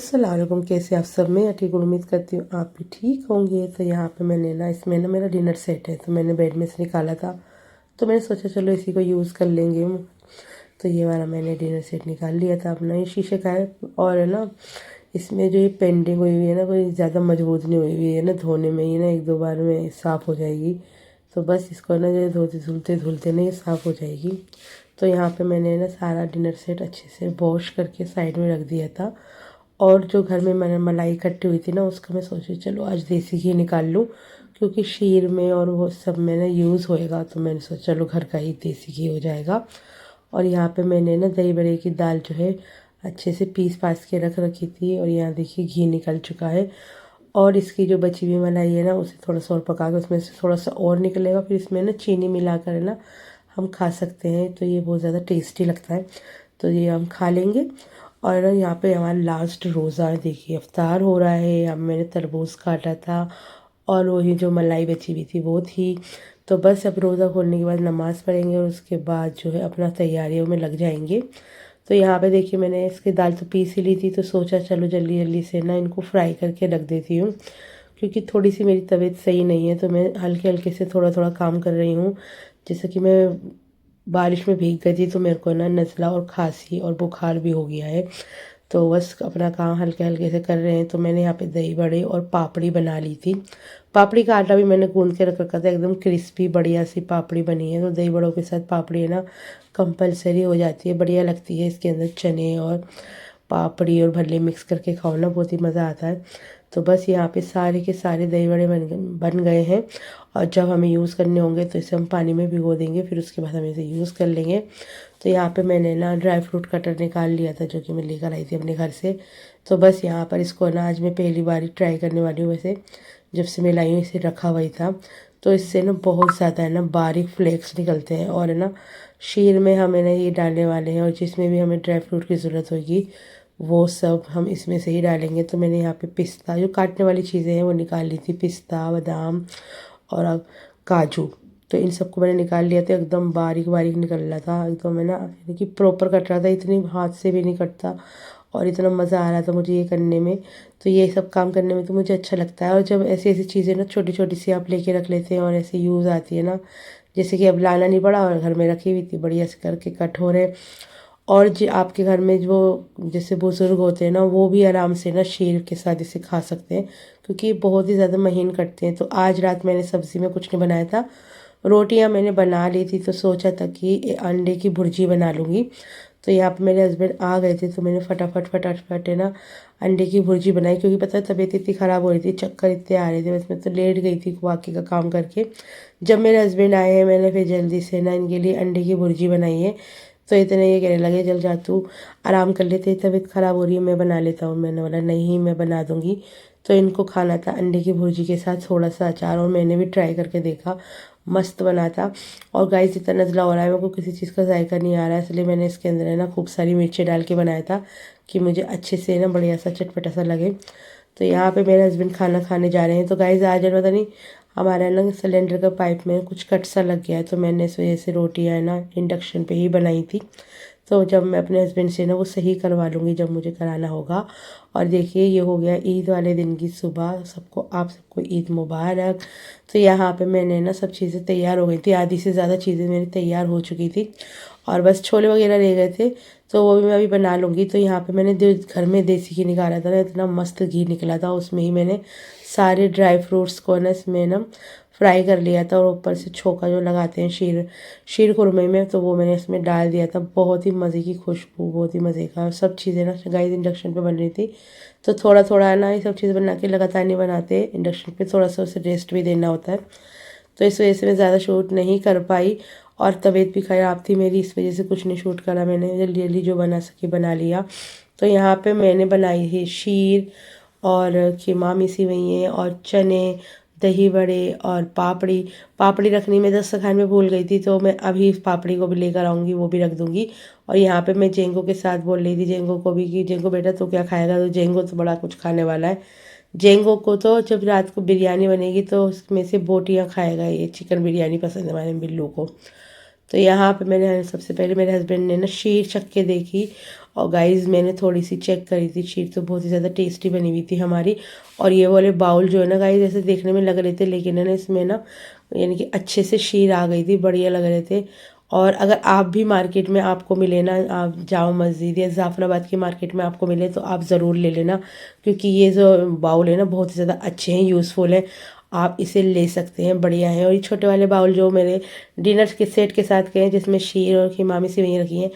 अस्सलाम वालेकुम। कैसे आप सब? मैं ठीक हूँ, उम्मीद करती हूँ आप भी ठीक होंगे। तो यहाँ पे मैंने ना इसमें ना मेरा डिनर सेट है, तो मैंने बेड में से निकाला था, तो मैंने सोचा चलो इसी को यूज़ कर लेंगे। तो ये वाला मैंने डिनर सेट निकाल लिया था अपना। ये शीशे का है और है ना इसमें जो ये पेंटिंग हुई हुई है ना कोई ज़्यादा मजबूत नहीं हुई हुई है ना, धोने में ही ना एक दो बार में साफ़ हो जाएगी। तो बस इसको ना जो धोते धुलते धुलते ना ये साफ़ हो जाएगी। तो यहाँ पे मैंने ना सारा डिनर सेट अच्छे से वॉश करके साइड में रख दिया था। और जो घर में मैंने मलाई इकट्ठी हुई थी ना उसका मैं सोची चलो आज देसी घी निकाल लूँ, क्योंकि शीर में और वो सब में ना यूज़ होएगा। तो मैंने सोचा चलो घर का ही देसी घी हो जाएगा। और यहाँ पे मैंने ना दही बड़े की दाल जो है अच्छे से पीस पास के रख रखी थी, और यहाँ देखिए घी निकल चुका है। और इसकी जो बची हुई मलाई है ना उसे थोड़ा सा और पका के उसमें से थोड़ा सा और निकलेगा, फिर इसमें ना चीनी मिलाकर है ना हम खा सकते हैं। तो ये बहुत ज़्यादा टेस्टी लगता है, तो ये हम खा लेंगे। और यहाँ पे हमारा लास्ट रोज़ा है, देखिए इफ्तार हो रहा है। अब मैंने तरबूज काटा था और वही जो मलाई बची हुई थी वो थी। तो बस अब रोज़ा खोलने के बाद नमाज़ पढ़ेंगे और उसके बाद जो है अपना तैयारियों में लग जाएंगे। तो यहाँ पे देखिए मैंने इसकी दाल तो पीस ही ली थी, तो सोचा चलो जल्दी जल्दी से ना इनको फ्राई करके रख देती हूँ, क्योंकि थोड़ी सी मेरी तबीयत सही नहीं है। तो मैं हल्के हल्के से थोड़ा थोड़ा काम कर रही हूँ। जैसे कि मैं बारिश में भीग गई थी तो मेरे को ना नज़ला और खांसी और बुखार भी हो गया है। तो बस अपना काम हल्के हल्के से कर रहे हैं। तो मैंने यहाँ पे दही बड़े और पापड़ी बना ली थी। पापड़ी का आटा भी मैंने गूंद के रख रखा था, एकदम क्रिस्पी बढ़िया सी पापड़ी बनी है। तो दही बड़ों के साथ पापड़ी है ना कंपलसरी हो जाती है, बढ़िया लगती है। इसके अंदर चने और पापड़ी और भल्ले मिक्स करके खाओ ना, बहुत ही मज़ा आता है। तो बस यहाँ पे सारे के सारे दही बड़े बन गए हैं। और जब हमें यूज़ करने होंगे तो इसे हम पानी में भिगो देंगे, फिर उसके बाद हम इसे यूज़ कर लेंगे। तो यहाँ पे मैंने ना ड्राई फ्रूट कटर निकाल लिया था, जो कि मैं लेकर आई थी अपने घर से। तो बस यहाँ पर इसको ना आज मैं पहली बार ही ट्राई करने वाली हूँ। वैसे जब से मैं लाई हूँ इसे रखा हुआ ही था। तो इससे ना बहुत ज़्यादा है ना बारीक फ्लेक्स निकलते हैं, और है ना शीर में हमें ना ये डालने वाले हैं, और जिसमें भी हमें ड्राई फ्रूट की ज़रूरत होगी वो सब हम इसमें से ही डालेंगे। तो मैंने यहाँ पे पिस्ता, जो काटने वाली चीज़ें हैं वो निकाल ली थी, पिस्ता, बादाम और काजू। तो इन सबको मैंने निकाल लिया था, एकदम बारीक बारीक निकल रहा था एकदम, है ना यानी कि प्रॉपर कट रहा था, इतनी हाथ से भी नहीं कटता। और इतना मज़ा आ रहा था मुझे ये करने में। तो ये सब काम करने में तो मुझे अच्छा लगता है। और जब ऐसी ऐसी चीज़ें ना छोटी छोटी सी आप लेके रख लेते हैं और ऐसे यूज़ आती है ना, जैसे कि अब लाना नहीं पड़ा और घर में रखी हुई थी, बढ़िया से करके कट हो रहे। और जो आपके घर में जो जैसे बुज़ुर्ग होते हैं ना वो भी आराम से ना शीर के साथ इसे खा सकते हैं, क्योंकि ये बहुत ही ज़्यादा महीन कटते हैं। तो आज रात मैंने सब्ज़ी में कुछ नहीं बनाया था, रोटियां मैंने बना ली थी। तो सोचा था कि अंडे की भुर्जी बना लूँगी। तो यहाँ पे मेरे हस्बैंड आ गए थे, तो मैंने फटाफट फटाफट है ना अंडे की भुर्जी बनाई, क्योंकि पता है तबीयत इतनी ख़राब हो रही थी, चक्कर इतने आ रहे थे, बस मैं तो लेट गई थी बाकी का काम करके। जब मेरे हस्बैंड आए हैं मैंने फिर जल्दी से ना इनके लिए अंडे की भुर्जी बनाई है। तो इतने ये कहने लगे चल जा तू आराम कर लेते, तबीयत ख़राब हो रही है, मैं बना लेता हूँ। मैंने बोला नहीं मैं बना दूँगी। तो इनको खाना था अंडे की भुर्जी के साथ थोड़ा सा अचार, और मैंने भी ट्राई करके देखा, मस्त बना था। और गाइस जितना नज़ला हो रहा है मेरे को किसी चीज़ का जायका नहीं आ रहा है, इसलिए मैंने इसके अंदर है ना खूब सारी मिर्ची डाल के बनाया था कि मुझे अच्छे से ना बढ़िया सा चटपटा सा लगे। तो यहाँ पे मेरे हस्बैंड खाना खाने जा रहे हैं। तो गाइस आज पता नहीं हमारा ना सिलेंडर का पाइप में कुछ कट सा लग गया है, तो मैंने इस वजह से रोटियाँ है ना इंडक्शन पे ही बनाई थी। तो जब मैं अपने हस्बैंड से ना वो सही करवा लूँगी जब मुझे कराना होगा। और देखिए ये हो गया ईद वाले दिन की सुबह, सबको आप सबको ईद मुबारक। तो यहाँ पे मैंने ना सब चीज़ें तैयार हो गई थी, आधी से ज़्यादा चीज़ें मेरी तैयार हो चुकी थी, और बस छोले वगैरह रह गए थे, तो वो भी मैं अभी बना लूँगी। तो यहाँ पे मैंने घर में देसी घी निकाला था ना, इतना मस्त घी निकला था, उसमें ही मैंने सारे ड्राई फ्रूट्स को ना इसमें ना फ्राई कर लिया था, और ऊपर से छोका जो लगाते हैं शीर खुरमे में, तो वो मैंने इसमें डाल दिया था। बहुत ही मज़े की खुशबू, बहुत ही मज़े का, सब चीज़ें ना गाइस इंडक्शन पे बन रही थी। तो थोड़ा थोड़ा ना ये सब चीज़ बना के लगातार नहीं बनाते, इंडक्शन पे थोड़ा सा उसे रेस्ट भी देना होता है। तो इस वजह से मैं ज़्यादा शूट नहीं कर पाई, और तबीयत भी ख़राब थी मेरी, इस वजह से कुछ नहीं शूट करा। मैंने जल्दी जल्दी जो बना सकी बना लिया। तो यहाँ पे मैंने बनाई है शीर और कीमा मिसी हुई हैं और चने, दही बड़े और पापड़ी। पापड़ी रखनी मैं दस्तरखान में भूल गई थी, तो मैं अभी इस पापड़ी को भी लेकर आऊँगी, वो भी रख दूँगी। और यहाँ पे मैं जेंगो के साथ बोल रही थी जेंगो को भी कि जेंगो बेटा तो क्या खाएगा, तो जेंगो तो बड़ा कुछ खाने वाला है। जेंगो को तो जब रात को बिरयानी बनेगी तो उसमें से बोटियाँ खाएगा, ये चिकन बिरयानी पसंद है हमारे बिल्लू को। तो यहाँ पे मैंने सबसे पहले मेरे हस्बैंड ने ना शीर चख के देखी, और गाइस मैंने थोड़ी सी चेक करी थी। शीर तो बहुत ही ज़्यादा टेस्टी बनी हुई थी हमारी। और ये वाले बाउल जो है ना गाइस, ऐसे देखने में लग रहे थे, लेकिन है ना इसमें ना यानी कि अच्छे से शीर आ गई थी, बढ़िया लग रहे थे। और अगर आप भी मार्केट में आपको मिले ना, आप जाओ मस्जिद या ज़ाफ़राबाद की मार्केट में आपको मिले तो आप ज़रूर ले लेना, क्योंकि ये जो बाउल है ना बहुत ही ज़्यादा अच्छे हैं, यूज़फुल है। आप इसे ले सकते हैं, बढ़िया है। और ये छोटे वाले बाउल जो मेरे डिनर के सेट के साथ गए हैं, जिसमें शीर और खिमामी सेवइयाँ रखी हैं,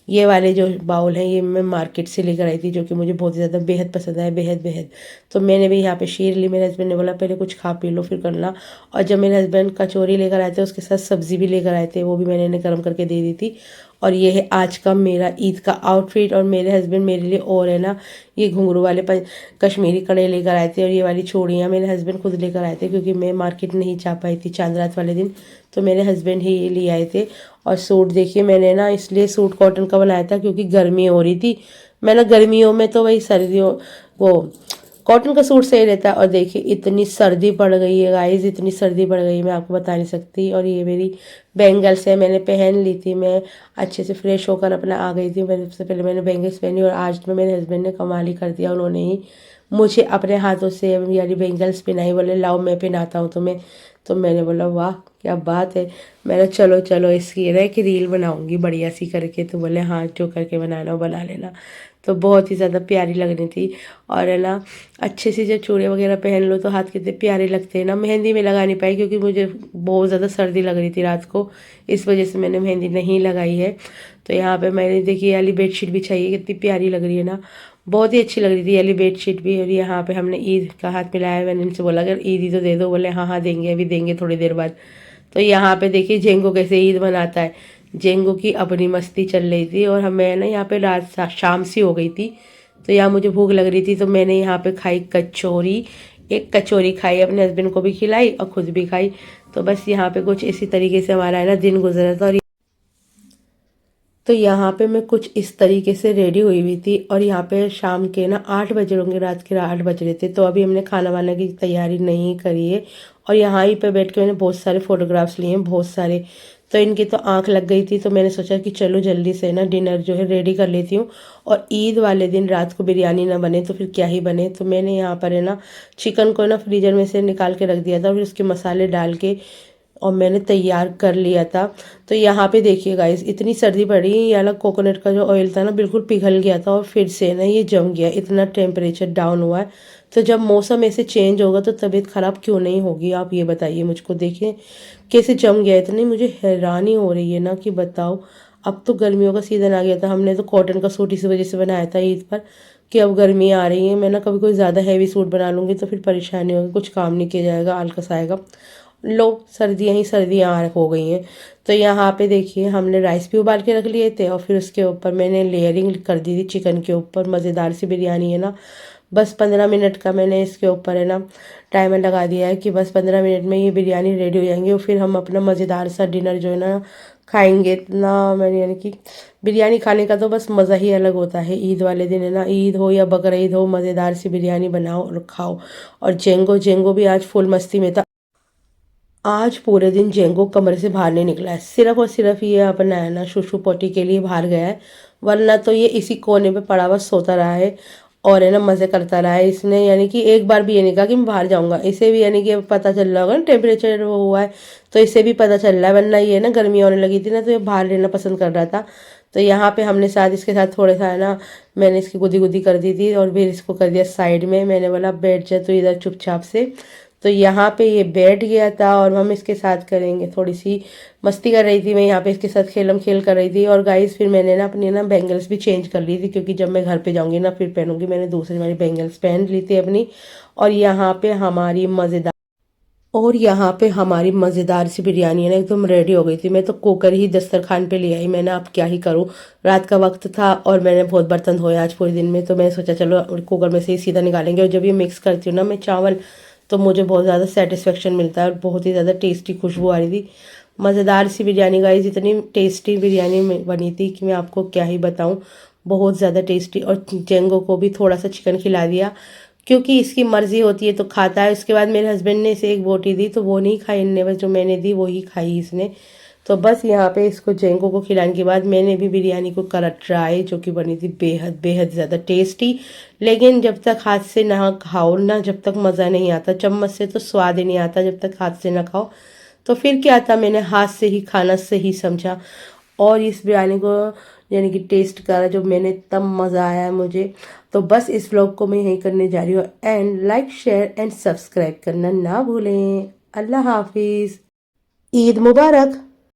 ये वाले जो बाउल हैं ये मैं मार्केट से लेकर आई थी, जो कि मुझे बहुत ही ज़्यादा बेहद पसंद आया, बेहद बेहद। तो मैंने भी यहाँ पे शीर ली। मेरे हस्बैंड ने बोला पहले कुछ खा पी लो फिर करना। और जब मेरे हस्बैंड कचौरी लेकर आए थे, उसके साथ सब्ज़ी भी लेकर आए थे, वो भी मैंने इन्हें गर्म करके दे दी थी। और ये है आज का मेरा ईद का आउटफिट। और मेरे हस्बैंड मेरे लिए और है ना ये घुंघरू वाले कश्मीरी कड़े लेकर आए थे, और ये वाली चूड़ियाँ मेरे हस्बैंड खुद लेकर आए थे, क्योंकि मैं मार्केट नहीं जा पाई थी चांद रात वाले दिन, तो मेरे हस्बैंड ही ये ले आए थे। और सूट देखिए, मैंने ना इसलिए सूट कॉटन का बनाया था क्योंकि गर्मी हो रही थी। मैं ना गर्मियों में तो वही सर्दियों वो कॉटन का सूट सही रहता है। और देखिए इतनी सर्दी पड़ गई है गाइस, इतनी सर्दी पड़ गई मैं आपको बता नहीं सकती। और ये मेरी बैंगल्स है, मैंने पहन ली थी, मैं अच्छे से फ्रेश होकर अपना आ गई थी। मैंने सबसे पहले मैंने बैंगल्स पहनी, और आज तो मेरे हस्बैंड ने कमाल ही कर दिया, उन्होंने ही मुझे अपने हाथों से यानी बैंगल्स पहनाई। बोले लाओ मैं पहनाता हूँ तुम्हें। तो मैंने बोला वाह क्या बात है। मैंने चलो चलो इसकी ना एक रील बनाऊंगी बढ़िया सी करके। तो बोले हाँ जो करके बनाना वो बना लेना। तो बहुत ही ज़्यादा प्यारी लग रही थी। और है ना अच्छे से जब चूड़े वगैरह पहन लो तो हाथ कितने प्यारे लगते हैं ना। मेहंदी में लगा नहीं पाई क्योंकि मुझे बहुत ज़्यादा सर्दी लग रही थी रात को, इस वजह से मैंने मेहंदी नहीं लगाई है। तो यहाँ पे मैंने देखी वाली बेडशीट बिछाई है, कितनी प्यारी लग रही है ना, बहुत ही अच्छी लग रही थी वाली बेडशीट भी। और यहाँ पे हमने ईद का हाथ मिलाया। मैंने इनसे बोला अगर ईद ही तो दे दो, बोले हाँ हाँ देंगे, अभी देंगे थोड़ी देर बाद। तो यहाँ पे देखिए जेंगो कैसे ईद मनाता है। जेंगो की अपनी मस्ती चल रही थी, और हमें ना यहाँ पे रात शाम सी हो गई थी, तो यहाँ मुझे भूख लग रही थी, तो मैंने यहाँ पे खाई कचौरी। एक कचौरी खाई, अपने हस्बैंड को भी खिलाई और खुद भी खाई। तो बस यहाँ पे कुछ इसी तरीके से हमारा है ना दिन गुजरा था। और तो यहाँ पे मैं कुछ इस तरीके से रेडी हुई हुई थी, और यहाँ पे शाम के ना 8 बज रहे होंगे, रात के 8 बज रहे थे। तो अभी हमने खाना वाना की तैयारी नहीं करी है। और यहाँ ही पे बैठ के मैंने बहुत सारे फोटोग्राफ्स लिए हैं, बहुत सारे। तो इनकी तो आंख लग गई थी, तो मैंने सोचा कि चलो जल्दी से ना डिनर जो है रेडी कर लेती हूँ। और ईद वाले दिन रात को बिरयानी ना बने तो फिर क्या ही बने। तो मैंने यहाँ पर है ना चिकन को ना फ्रीजर में से निकाल के रख दिया था, फिर उसके मसाले डाल के और मैंने तैयार कर लिया था। तो यहाँ पे देखिए गाइस इतनी सर्दी पड़ी, ये वाला कोकोनट का जो ऑयल था ना बिल्कुल पिघल गया था, और फिर से ना ये जम गया, इतना टेम्परेचर डाउन हुआ है। तो जब मौसम ऐसे चेंज होगा तो तबीयत ख़राब क्यों नहीं होगी, आप ये बताइए मुझको। देखिए कैसे जम गया, इतनी मुझे हैरानी हो रही है ना कि बताओ। अब तो गर्मियों का सीज़न आ गया था, हमने तो कॉटन का सूट इसी वजह से बनाया था ईद पर, कि अब गर्मी आ रही है, मैं ना कभी कोई ज़्यादा हैवी सूट बना लूँगी तो फिर परेशानी होगी, कुछ काम नहीं किया जाएगा, आलकस आएगा। लो सर्दियाँ ही सर्दियाँ हो गई हैं। तो यहाँ पे देखिए हमने राइस भी उबाल के रख लिए थे, और फिर उसके ऊपर मैंने लेयरिंग कर दी थी चिकन के ऊपर। मज़ेदार सी बिरयानी है ना। बस 15 मिनट का मैंने इसके ऊपर है ना टाइमर लगा दिया है कि बस 15 मिनट में ये बिरयानी रेडी हो जाएंगी, और फिर हम अपना मज़ेदार सा डिनर जो है ना खाएंगे। इतना मैंने यानी कि बिरयानी खाने का तो बस मज़ा ही अलग होता है ईद वाले दिन, है ना। ईद हो या बकरा ईद हो, मज़ेदार सी बिरयानी बनाओ और खाओ। और जेंगो जेंगो भी आज फुल मस्ती में था। आज पूरे दिन जेंगो कमरे से बाहर नहीं निकला है, सिर्फ और सिर्फ ये अपना है ना शुशु पोटी के लिए बाहर गया है, वरना तो ये इसी कोने पे पड़ा हुआ सोता रहा है, और है ना मज़े करता रहा है। इसने यानी कि एक बार भी ये नहीं कहा कि मैं बाहर जाऊंगा। इसे भी यानी कि पता चल रहा होगा ना टेम्परेचर वो हुआ है, तो इसे भी पता चल रहा है, वरना ये ना गर्मी होने लगी थी ना तो ये बाहर रहना पसंद कर रहा था। तो यहाँ पे हमने साथ इसके साथ थोड़ा सा है ना मैंने इसकी गुदी गुदी कर दी थी, और फिर इसको कर दिया साइड में। मैंने बोला बैठ जा तो इधर चुपचाप से। तो यहाँ पे ये बैठ गया था, और हम इसके साथ करेंगे थोड़ी सी मस्ती कर रही थी। मैं यहाँ पे इसके साथ खेलम खेल कर रही थी। और गाइस फिर मैंने ना अपनी ना बैंगल्स भी चेंज कर ली थी, क्योंकि जब मैं घर पे जाऊँगी ना फिर पहनूंगी। मैंने दूसरी वाली बैंगल्स पहन ली थी अपनी। और यहाँ पे हमारी मज़ेदार सी बिरयानी है ना एकदम रेडी हो गई थी। मैं तो कुकर ही दस्तरखान पे ले आई, मैंने अब क्या ही करूँ, रात का वक्त था और मैंने बहुत बर्तन धोए आज पूरे दिन में। तो मैंने सोचा चलो कुकर में से ही सीधा निकालेंगे। और जब ये मिक्स करती हूँ ना मैं चावल, तो मुझे बहुत ज़्यादा सेटिस्फेक्शन मिलता है, और बहुत ही ज़्यादा टेस्टी खुशबू आ रही थी। मज़ेदार सी बिरयानी गाइस, इतनी टेस्टी बिरयानी बनी थी कि मैं आपको क्या ही बताऊँ, बहुत ज़्यादा टेस्टी। और जेंगो को भी थोड़ा सा चिकन खिला दिया, क्योंकि इसकी मर्ज़ी होती है तो खाता है। उसके बाद मेरे हस्बैंड ने इसे एक बोटी दी, तो वो नहीं खाई इनने, बस जो मैंने दी वो ही खाई इसने। तो बस यहाँ पे इसको जेंको को खिलाने के बाद मैंने भी बिरयानी को करा ट्राई, जो कि बनी थी बेहद बेहद ज़्यादा टेस्टी। लेकिन जब तक हाथ से ना खाओ ना, जब तक मज़ा नहीं आता, चम्मच से तो स्वाद ही नहीं आता जब तक हाथ से ना खाओ। तो फिर क्या था, मैंने हाथ से ही खाना सही समझा और इस बिरयानी को यानी कि टेस्ट करा जो मैंने, तब मज़ा आया मुझे। तो बस इस व्लॉग को मैं यहीं करने जा रही हूँ। And like share and subscribe करना ना भूलें। अल्लाह हाफिज़, ईद मुबारक।